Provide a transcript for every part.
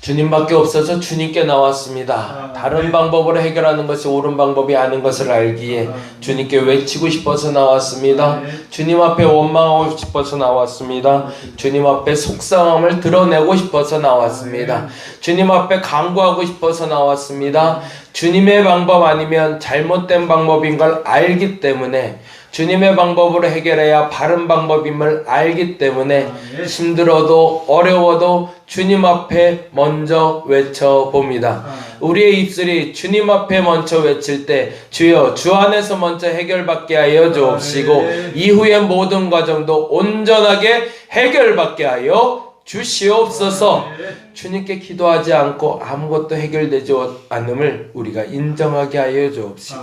주님밖에 없어서 주님께 나왔습니다. 다른 방법으로 해결하는 것이 옳은 방법이 아닌 것을 알기에 주님께 외치고 싶어서 나왔습니다. 주님 앞에 원망하고 싶어서 나왔습니다. 주님 앞에 속상함을 드러내고 싶어서 나왔습니다. 주님 앞에 간구하고 싶어서 나왔습니다. 주님의 방법 아니면 잘못된 방법인 걸 알기 때문에, 주님의 방법으로 해결해야 바른 방법임을 알기 때문에 힘들어도 어려워도 주님 앞에 먼저 외쳐봅니다. 우리의 입술이 주님 앞에 먼저 외칠 때 주여 주 안에서 먼저 해결받게 하여 주옵시고 이후의 모든 과정도 온전하게 해결받게 하여 주시옵소서. 주님께 기도하지 않고 아무것도 해결되지 않음을 우리가 인정하게 하여 주옵시고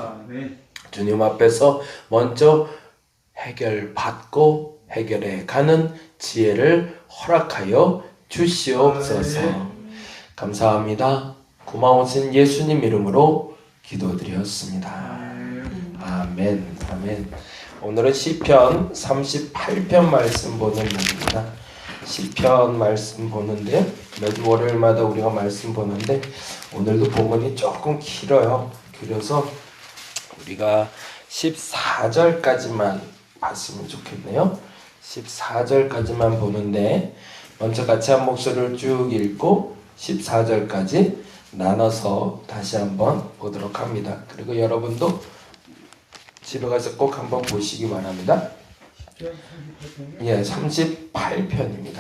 주님 앞에서 먼저 해결받고 해결해 가는 지혜를 허락하여 주시옵소서. 감사합니다. 고마우신 예수님 이름으로 기도드렸습니다. 아멘. 아멘. 오늘은 시편 38편 말씀 보는 날입니다. 시편 말씀 보는데요, 매주 월요일마다 우리가 말씀 보는데 오늘도 본문이 조금 길어요. 길어서 우리가 14절까지만 봤으면 좋겠네요. 14절까지만 보는데 먼저 같이 한 목소리를 쭉 읽고 14절까지 나눠서 다시 한번 보도록 합니다. 그리고 여러분도 집에 가서 꼭 한번 보시기 바랍니다. 예, 38편입니다.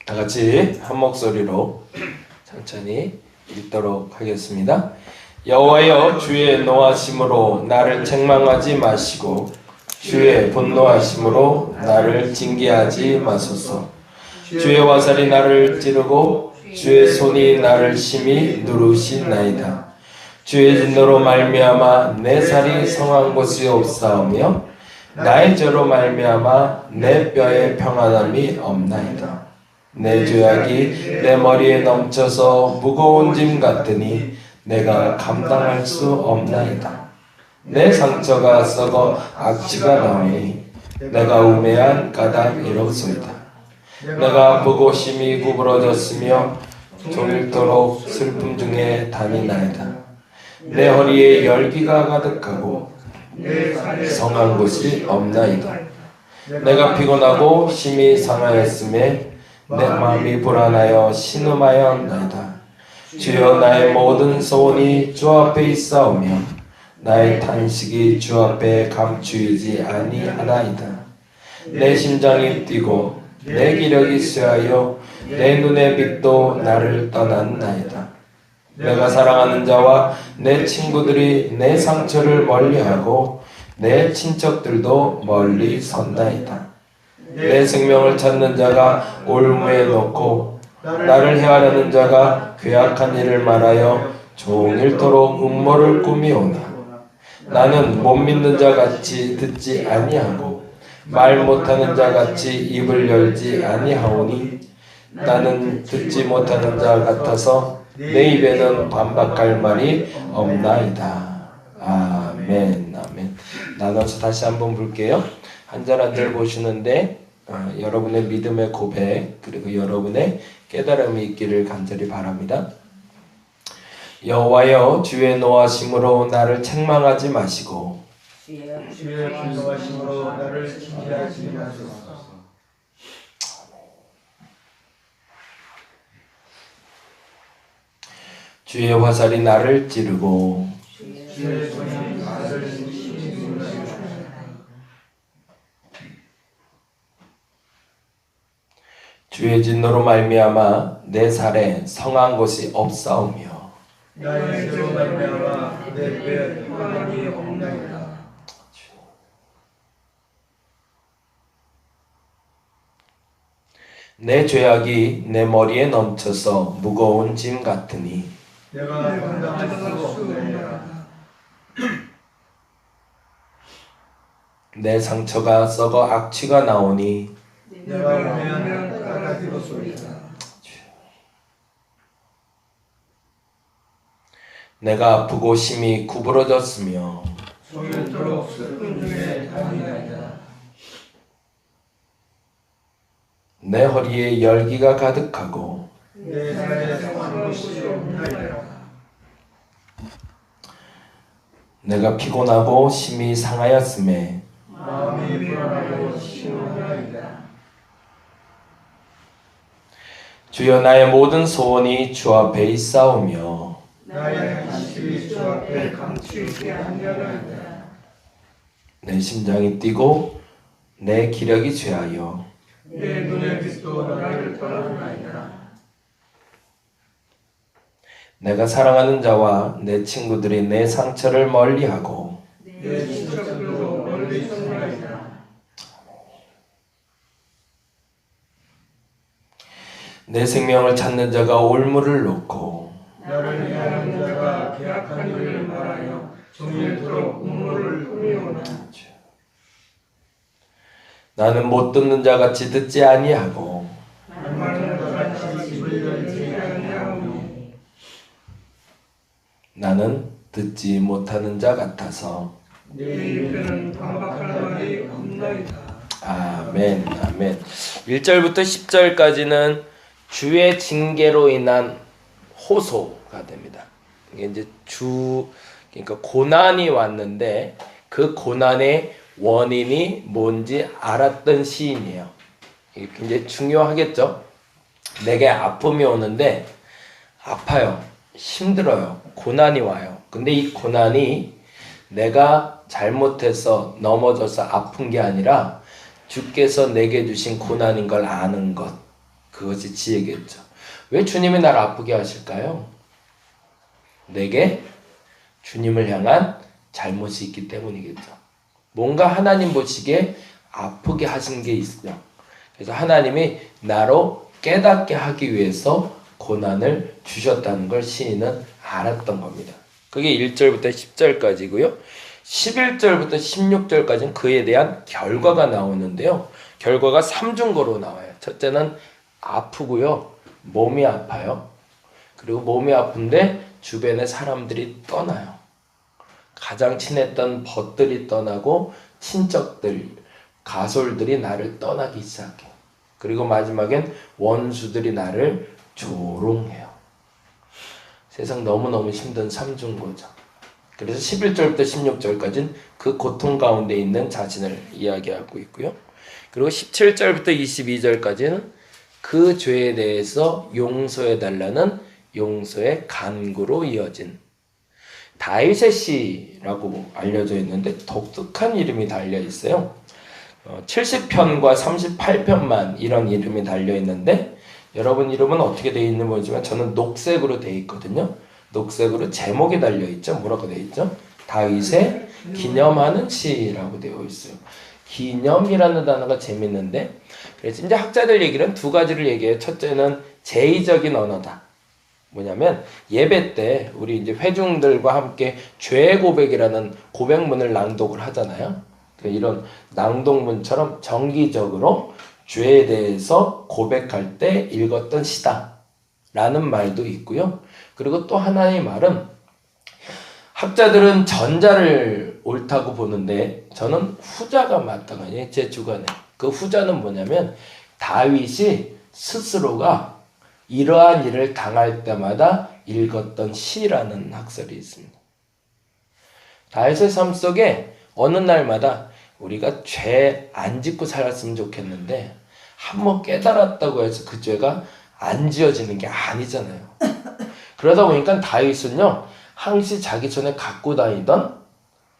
다 같이 한 목소리로 천천히 읽도록 하겠습니다. 여호와여, 주의 노하심으로 나를 책망하지 마시고 주의 분노하심으로 나를 징계하지 마소서. 주의 화살이 나를 찌르고 주의 손이 나를 심히 누르시나이다. 주의 진노로 말미암아 내 살이 성한 곳이 없사오며 나의 죄로 말미암아 내 뼈에 평안함이 없나이다. 내 죄악이 내 머리에 넘쳐서 무거운 짐 같으니 내가 감당할 수 없나이다. 내 상처가 썩어 악취가 나오니 내가 우매한 까닭이로소이다. 내가 아프고 심히 구부러졌으며 종일토록 슬픔 중에 다니나이다. 내 허리에 열기가 가득하고 성한 곳이 없나이다. 내가 피곤하고 심히 상하였음에 내 마음이 불안하여 신음하였나이다. 주여, 나의 모든 소원이 주 앞에 있사오며 나의 탄식이 주 앞에 감추이지 아니하나이다. 내 심장이 뛰고 내 기력이 쇠하여 내 눈의 빛도 나를 떠났나이다. 내가 사랑하는 자와 내 친구들이 내 상처를 멀리하고 내 친척들도 멀리 선나이다. 내 생명을 찾는 자가 올무에 놓고 나를 해하려는 자가 괴악한 일을 말하여 종일토록 음모를 꾸미오나 나는 못 믿는 자 같이 듣지 아니하고 말 못하는 자 같이 입을 열지 아니하오니 나는 듣지 못하는 자 같아서 내 입에는 반박할 말이 없나이다. 아멘. 아멘. 나눠서 다시 한번 볼게요. 한 절 한 절 보시는데 여러분의 믿음의 고백 그리고 여러분의 깨달음이 있기를 간절히 바랍니다. 여호와여, 주의 노하심으로 나를 책망하지 마시고 주의 분노하심으로 나를 징계하지 마소서. 주의 화살이 나를 찌르고 주의 손이 나를 심히 누르시나이다. 주의 진노로 말미암아 내 살에 성한 곳이 없사오며 나의 죄로 말미암아 내 뼈에 평안함이 없나이다. 내 죄악이 내 머리에 넘쳐서 무거운 짐 같으니 내가 감당할 수 없나이다. 내 상처가 썩어 악취가 나오니 내가 보면 까닭이로소이다. 내가 아프고 심히 구부러졌으며 종일토록 슬픔 중에 다니나이다. 내 허리에 열기가 가득하고 내 살에 상한 곳이 없나이다. 내가 피곤하고 심히 상하였음에 마음이 불안하고 심오하나이다. 주여 나의 모든 소원이 주 앞에 있사오며 나의 한식이 주 앞에 감추 있게 한결하이다. 내 심장이 뛰고 내 기력이 죄하여 내 눈의 빛도 나를 떠나나이다. 내가 사랑하는 자와 내 친구들이 내 상처를 멀리하고 내 친척들도 멀리 서나이다. 내 생명을 찾는 자가 올무를 놓고 나를 위하는 자가 계약한 일을 말하여 종일토록 국물을 흘리오나. 나는 못 듣는 자같이 듣지 아니하고 말하는 자같이 입을 열지 아니하오니. 나는 듣지 못하는 자 같아서 내 입에는 반박할 말이 없나이다. 아멘 아멘. 1절부터 10절까지는 주의 징계로 인한 호소가 됩니다. 이게 이제 그러니까 고난이 왔는데 그 고난의 원인이 뭔지 알았던 시인이에요. 이게 굉장히 중요하겠죠. 내게 아픔이 오는데 아파요. 힘들어요. 고난이 와요. 근데 이 고난이 내가 잘못해서 넘어져서 아픈 게 아니라 주께서 내게 주신 고난인 걸 아는 것. 그것이 지혜겠죠. 왜 주님이 나를 아프게 하실까요? 내게 주님을 향한 잘못이 있기 때문이겠죠. 뭔가 하나님 보시기에 아프게 하신 게 있어요. 그래서 하나님이 나로 깨닫게 하기 위해서 고난을 주셨다는 걸 시인은 알았던 겁니다. 그게 1절부터 10절까지고요. 11절부터 16절까지는 그에 대한 결과가 나오는데요. 결과가 3중거로 나와요. 첫째는 아프고요. 몸이 아파요. 그리고 몸이 아픈데 주변의 사람들이 떠나요. 가장 친했던 벗들이 떠나고 친척들, 가솔들이 나를 떠나기 시작해요. 그리고 마지막엔 원수들이 나를 조롱해요. 세상 너무너무 힘든 삼중고죠. 그래서 11절부터 16절까지는 그 고통 가운데 있는 자신을 이야기하고 있고요. 그리고 17절부터 22절까지는 그 죄에 대해서 용서해달라는 용서의 간구로 이어진 다윗의 시라고 알려져 있는데 독특한 이름이 달려 있어요. 70편과 38편만 이런 이름이 달려 있는데 여러분 이름은 어떻게 되어 있는지 모르지만 저는 녹색으로 되어 있거든요. 녹색으로 제목이 달려 있죠. 뭐라고 되어 있죠? 다윗의 기념하는 시라고 되어 있어요. 기념이라는 단어가 재밌는데 그래서 이제 학자들 얘기는 두 가지를 얘기해요. 첫째는 제의적인 언어다. 뭐냐면 예배 때 우리 이제 회중들과 함께 죄 고백이라는 고백문을 낭독을 하잖아요. 이런 낭독문처럼 정기적으로 죄에 대해서 고백할 때 읽었던 시다 라는 말도 있고요. 그리고 또 하나의 말은 학자들은 전자를 옳다고 보는데 저는 후자가 맞다고요. 제 주관에. 그 후자는 뭐냐면 다윗이 스스로가 이러한 일을 당할 때마다 읽었던 시라는 학설이 있습니다. 다윗의 삶 속에 어느 날마다 우리가 죄 안 짓고 살았으면 좋겠는데 한번 깨달았다고 해서 그 죄가 안 지어지는 게 아니잖아요. 그러다 보니까 다윗은요 항시 자기 손에 갖고 다니던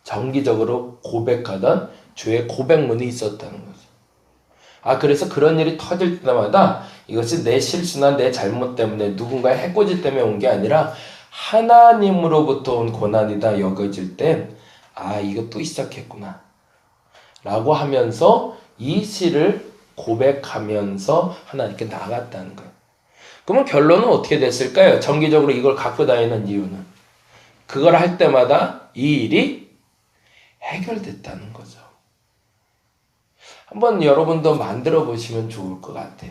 정기적으로 고백하던 죄의 고백문이 있었다는 거죠. 그래서 그런 일이 터질 때마다 이것이 내 실수나 내 잘못 때문에 누군가의 해코지 때문에 온 게 아니라 하나님으로부터 온 고난이다 여겨질 땐 이거 또 시작했구나 라고 하면서 이 시를 고백하면서 하나님께 나갔다는 거예요. 그러면 결론은 어떻게 됐을까요? 정기적으로 이걸 갖고 다니는 이유는 그걸 할 때마다 이 일이 해결됐다는 거죠. 한번 여러분도 만들어 보시면 좋을 것 같아요.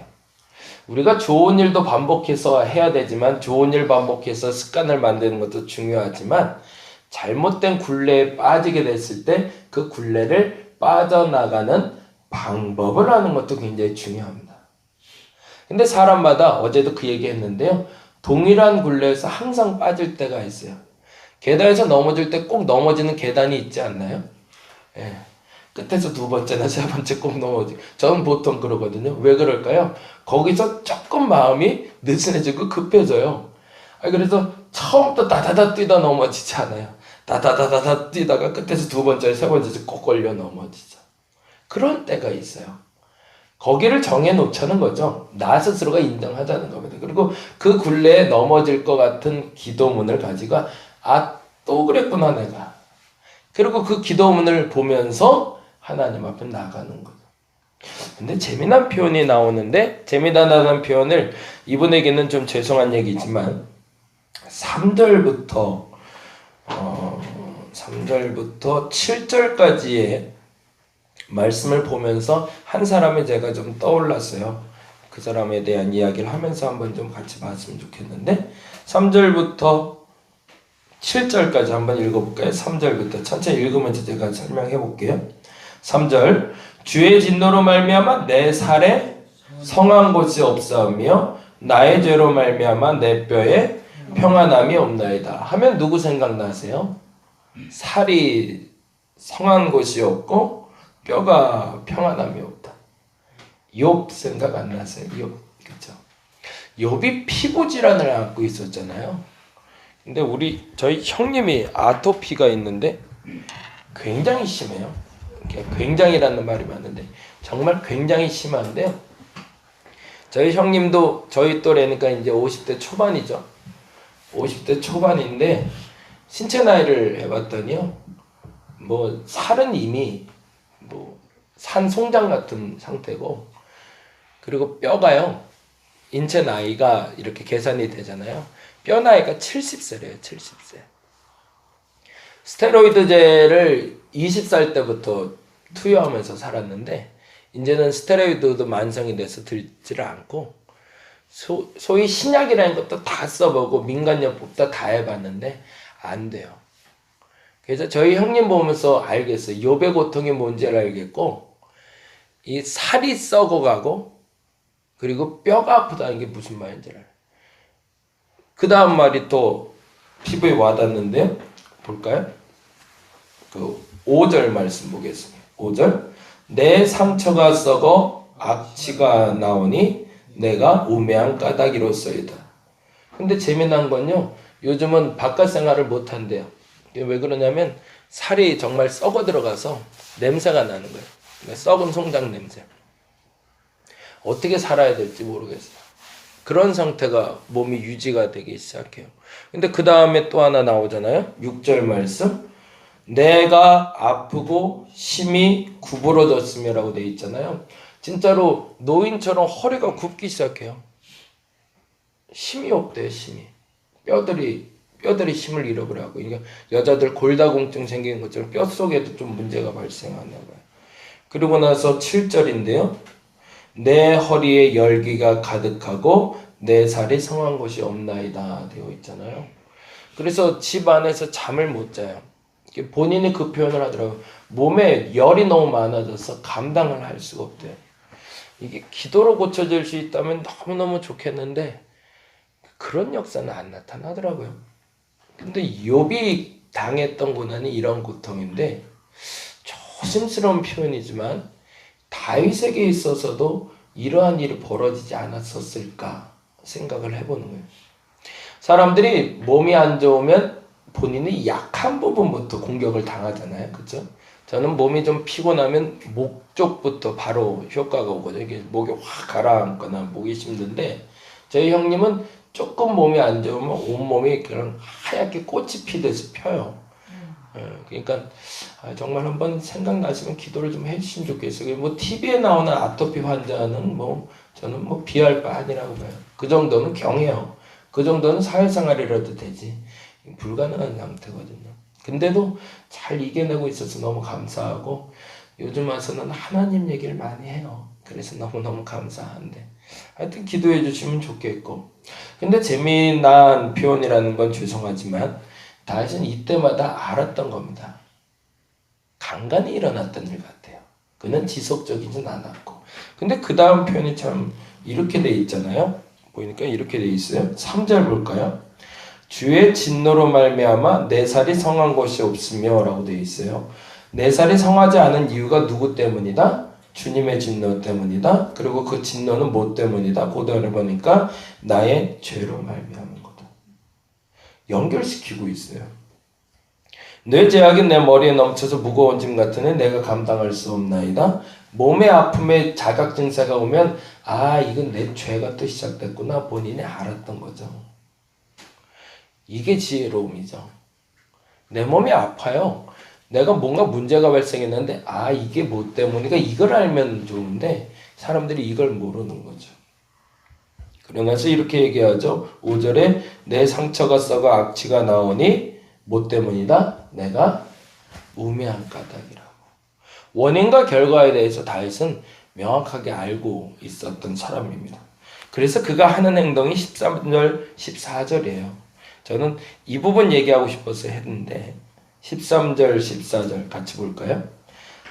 우리가 좋은 일도 반복해서 해야 되지만 좋은 일 반복해서 습관을 만드는 것도 중요하지만 잘못된 굴레에 빠지게 됐을 때 그 굴레를 빠져나가는 방법을 하는 것도 굉장히 중요합니다. 근데 사람마다 어제도 그 얘기 했는데요. 동일한 굴레에서 항상 빠질 때가 있어요. 계단에서 넘어질 때 꼭 넘어지는 계단이 있지 않나요? 예. 끝에서 두 번째나 세 번째 꼭 넘어지. 저는 보통 그러거든요. 왜 그럴까요? 거기서 조금 마음이 느슨해지고 급해져요. 그래서 처음부터 다다다 뛰다 넘어지지 않아요. 다다다다다 뛰다가 끝에서 두 번째, 세 번째 꼭 걸려 넘어지죠. 그런 때가 있어요. 거기를 정해놓자는 거죠. 나 스스로가 인정하자는 겁니다. 그리고 그 굴레에 넘어질 것 같은 기도문을 가지고 또 그랬구나 내가. 그리고 그 기도문을 보면서 하나님 앞에 나가는 거죠. 근데 재미난 표현이 나오는데 재미나다는 표현을 이분에게는 좀 죄송한 얘기지만 3절부터 7절까지의 말씀을 보면서 한 사람이 제가 좀 떠올랐어요. 그 사람에 대한 이야기를 하면서 한번 좀 같이 봤으면 좋겠는데 3절부터 7절까지 한번 읽어볼까요? 3절부터 천천히 읽으면서 제가 설명해 볼게요. 3절 주의 진노로 말미암아 내 살에 성한 곳이 없사오며 나의 죄로 말미암아 내 뼈에 평안함이 없나이다 하면 누구 생각나세요? 살이 성한 곳이 없고 뼈가 평안함이 없다. 욥 생각 안 나세요? 욥, 그렇죠? 욥이 피부 질환을 앓고 있었잖아요. 근데 저희 형님이 아토피가 있는데 굉장히 심해요. 굉장히라는 말이 맞는데 정말 굉장히 심한데요. 저희 형님도 저희 또래니까 이제 50대 초반이죠. 50대 초반인데 신체 나이를 해봤더니요. 살은 이미 산 송장 같은 상태고 그리고 뼈가요. 인체 나이가 이렇게 계산이 되잖아요. 뼈 나이가 70세래요. 70세. 스테로이드제를 20살 때부터 투여하면서 살았는데 이제는 스테로이드도 만성이 돼서 들지를 않고 소위 신약이라는 것도 다 써보고 민간요법도 다 해봤는데 안 돼요. 그래서 저희 형님 보면서 알겠어요. 욥의 고통이 뭔지를 알겠고 이 살이 썩어가고 그리고 뼈가 아프다는 게 무슨 말인지를 알아요. 그 다음 말이 또 피부에 와닿는데요. 볼까요? 그 5절 말씀 보겠습니다. 5절 내 상처가 썩어 악취가 나오니 내가 우매한 까닭이로소이다. 근데 재미난 건요. 요즘은 바깥 생활을 못 한대요. 왜 그러냐면 살이 정말 썩어 들어가서 냄새가 나는 거예요. 썩은 송장 냄새. 어떻게 살아야 될지 모르겠어요. 그런 상태가 몸이 유지가 되기 시작해요. 근데 그 다음에 또 하나 나오잖아요. 6절 말씀. 내가 아프고 심히 구부러졌으며라고 돼 있잖아요. 진짜로 노인처럼 허리가 굽기 시작해요. 힘이 없대요. 힘이. 뼈들이 힘을 잃어버려고. 그러니까 여자들 골다공증 생기는 것처럼 뼈 속에도 좀 문제가 발생하나 봐요. 그리고 나서 7절인데요. 내 허리에 열기가 가득하고 내 살이 성한 곳이 없나이다 되어 있잖아요. 그래서 집 안에서 잠을 못 자요. 본인이 그 표현을 하더라고요. 몸에 열이 너무 많아져서 감당을 할 수가 없대요. 이게 기도로 고쳐질 수 있다면 너무너무 좋겠는데 그런 역사는 안 나타나더라고요. 근데 욥이 당했던 고난이 이런 고통인데 조심스러운 표현이지만 다윗에게 있어서도 이러한 일이 벌어지지 않았었을까 생각을 해보는 거예요. 사람들이 몸이 안 좋으면 본인이 약한 부분부터 공격을 당하잖아요. 그렇죠? 저는 몸이 좀 피곤하면 목 쪽부터 바로 효과가 오거든요. 이게 목이 확 가라앉거나 목이 힘든데 저희 형님은 조금 몸이 안 좋으면 온몸이 그런 하얗게 꽃이 피듯이 펴요. 그러니까 정말 한번 생각나시면 기도를 좀 해주시면 좋겠어요. TV에 나오는 아토피 환자는 저는 비할 바 아니라고 봐요. 그 정도는 경해요. 그 정도는 사회생활이라도 되지. 불가능한 상태거든요. 근데도 잘 이겨내고 있어서 너무 감사하고 요즘 와서는 하나님 얘기를 많이 해요. 그래서 너무너무 감사한데 하여튼 기도해 주시면 좋겠고. 근데 재미난 표현이라는 건 죄송하지만 다윗은 이때마다 알았던 겁니다. 간간히 일어났던 일 같아요. 그는 지속적이진 않았고. 근데 그 다음 표현이 참 이렇게 돼 있잖아요. 보니까 이렇게 돼 있어요. 3절 볼까요? 주의 진노로 말미암아 내 살이 성한 것이 없으며 라고 돼 있어요. 내 살이 성하지 않은 이유가 누구 때문이다? 주님의 진노 때문이다. 그리고 그 진노는 뭐 때문이다? 고단을 보니까 나의 죄로 말미암은 거다. 연결시키고 있어요. 내 죄악이 내 머리에 넘쳐서 무거운 짐 같으니 내가 감당할 수 없나이다. 몸의 아픔에 자각 증세가 오면 이건 내 죄가 또 시작됐구나 본인이 알았던 거죠. 이게 지혜로움이죠. 내 몸이 아파요. 내가 뭔가 문제가 발생했는데 이게 뭐 때문이니까 이걸 알면 좋은데 사람들이 이걸 모르는 거죠. 그러면서 이렇게 얘기하죠. 5절에 내 상처가 썩어 악취가 나오니 뭐 때문이다? 내가 우매한 까닭이라고. 원인과 결과에 대해서 다윗은 명확하게 알고 있었던 사람입니다. 그래서 그가 하는 행동이 13절, 14절이에요. 저는 이 부분 얘기하고 싶어서 했는데 13절, 14절 같이 볼까요?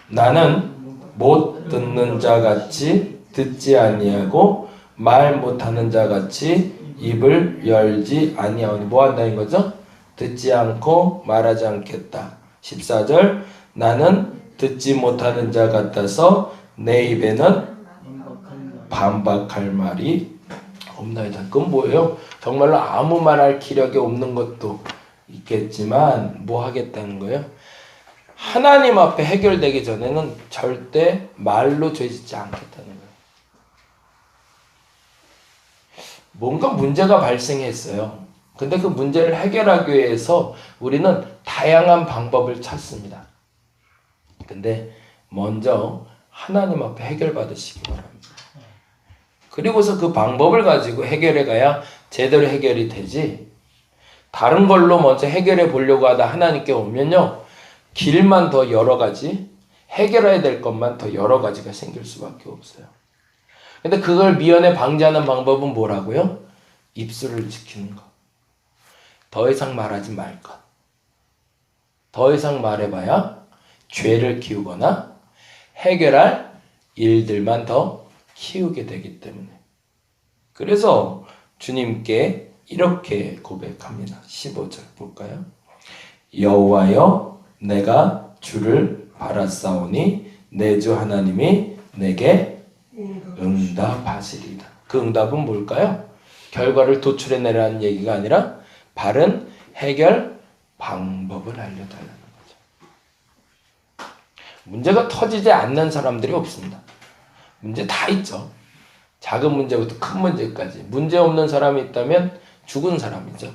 나는 못 듣는 자 같이 듣지 아니하고 말 못하는 자 같이 입을 열지 아니하오니 뭐 한다는 거죠? 듣지 않고 말하지 않겠다. 14절 나는 듣지 못하는 자 같아서 내 입에는 반박할 말이 없나이다. 그건 뭐예요? 정말로 아무 말할 기력이 없는 것도 있겠지만 뭐 하겠다는 거예요? 하나님 앞에 해결되기 전에는 절대 말로 죄짓지 않겠다는 거예요. 뭔가 문제가 발생했어요. 근데 그 문제를 해결하기 위해서 우리는 다양한 방법을 찾습니다. 근데 먼저 하나님 앞에 해결받으시기 바랍니다. 그리고서 그 방법을 가지고 해결해 가야 제대로 해결이 되지, 다른 걸로 먼저 해결해 보려고 하다 하나님께 오면요, 길만 더 여러 가지, 해결해야 될 것만 더 여러 가지가 생길 수밖에 없어요. 근데 그걸 미연에 방지하는 방법은 뭐라고요? 입술을 지키는 것. 더 이상 말하지 말 것. 더 이상 말해봐야 죄를 키우거나 해결할 일들만 더 키우게 되기 때문에. 그래서 주님께 이렇게 고백합니다. 15절 볼까요? 여호와여 내가 주를 바라사오니 내 주 하나님이 내게 응답하시리다. 그 응답은 뭘까요? 결과를 도출해내라는 얘기가 아니라 바른 해결 방법을 알려달라는 거죠. 문제가 터지지 않는 사람들이 없습니다. 문제 다 있죠. 작은 문제부터 큰 문제까지. 문제 없는 사람이 있다면 죽은 사람이죠.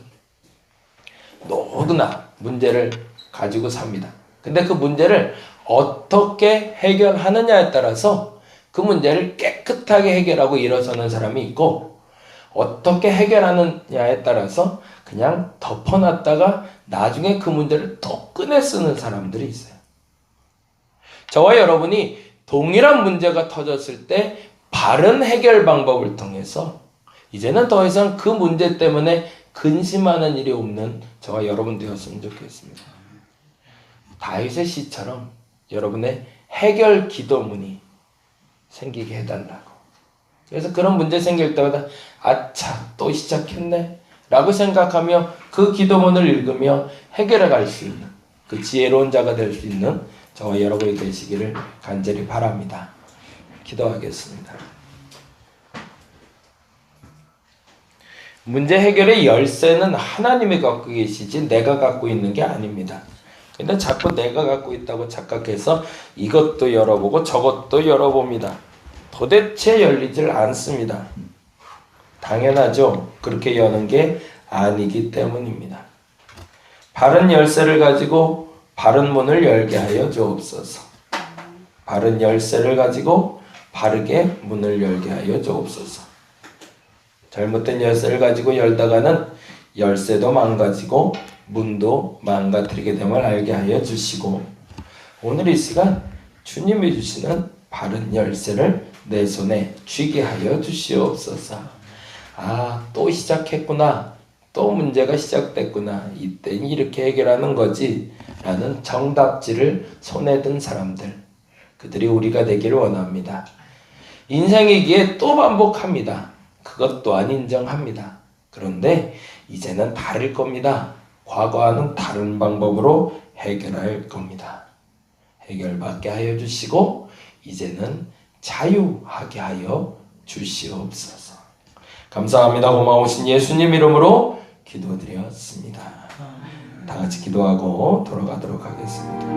누구나 문제를 가지고 삽니다. 근데 그 문제를 어떻게 해결하느냐에 따라서 그 문제를 깨끗하게 해결하고 일어서는 사람이 있고, 어떻게 해결하느냐에 따라서 그냥 덮어놨다가 나중에 그 문제를 또 꺼내 쓰는 사람들이 있어요. 저와 여러분이 동일한 문제가 터졌을 때 바른 해결 방법을 통해서 이제는 더 이상 그 문제 때문에 근심하는 일이 없는 저와 여러분 되었으면 좋겠습니다. 다윗의 시처럼 여러분의 해결 기도문이 생기게 해달라고. 그래서 그런 문제 생길 때마다 아차 또 시작했네 라고 생각하며 그 기도문을 읽으며 해결해 갈 수 있는 그 지혜로운 자가 될 수 있는 저와 여러분이 되시기를 간절히 바랍니다. 기도하겠습니다. 문제 해결의 열쇠는 하나님이 갖고 계시지 내가 갖고 있는 게 아닙니다. 근데 자꾸 내가 갖고 있다고 착각해서 이것도 열어보고 저것도 열어봅니다. 도대체 열리질 않습니다. 당연하죠. 그렇게 여는 게 아니기 때문입니다. 바른 열쇠를 가지고 바른 문을 열게 하여 주옵소서. 바른 열쇠를 가지고 바르게 문을 열게 하여 주옵소서. 잘못된 열쇠를 가지고 열다가는 열쇠도 망가지고 문도 망가뜨리게 됨을 알게 하여 주시고, 오늘 이 시간 주님이 주시는 바른 열쇠를 내 손에 쥐게 하여 주시옵소서. 또 시작했구나. 또 문제가 시작됐구나. 이땐 이렇게 해결하는 거지 라는 정답지를 손에 든 사람들, 그들이 우리가 되기를 원합니다. 인생이기에 또 반복합니다. 그것 또한 인정합니다. 그런데 이제는 다를 겁니다. 과거와는 다른 방법으로 해결할 겁니다. 해결받게 하여 주시고 이제는 자유하게 하여 주시옵소서. 감사합니다. 고마우신 예수님 이름으로 기도드렸습니다. 다 같이 기도하고 돌아가도록 하겠습니다.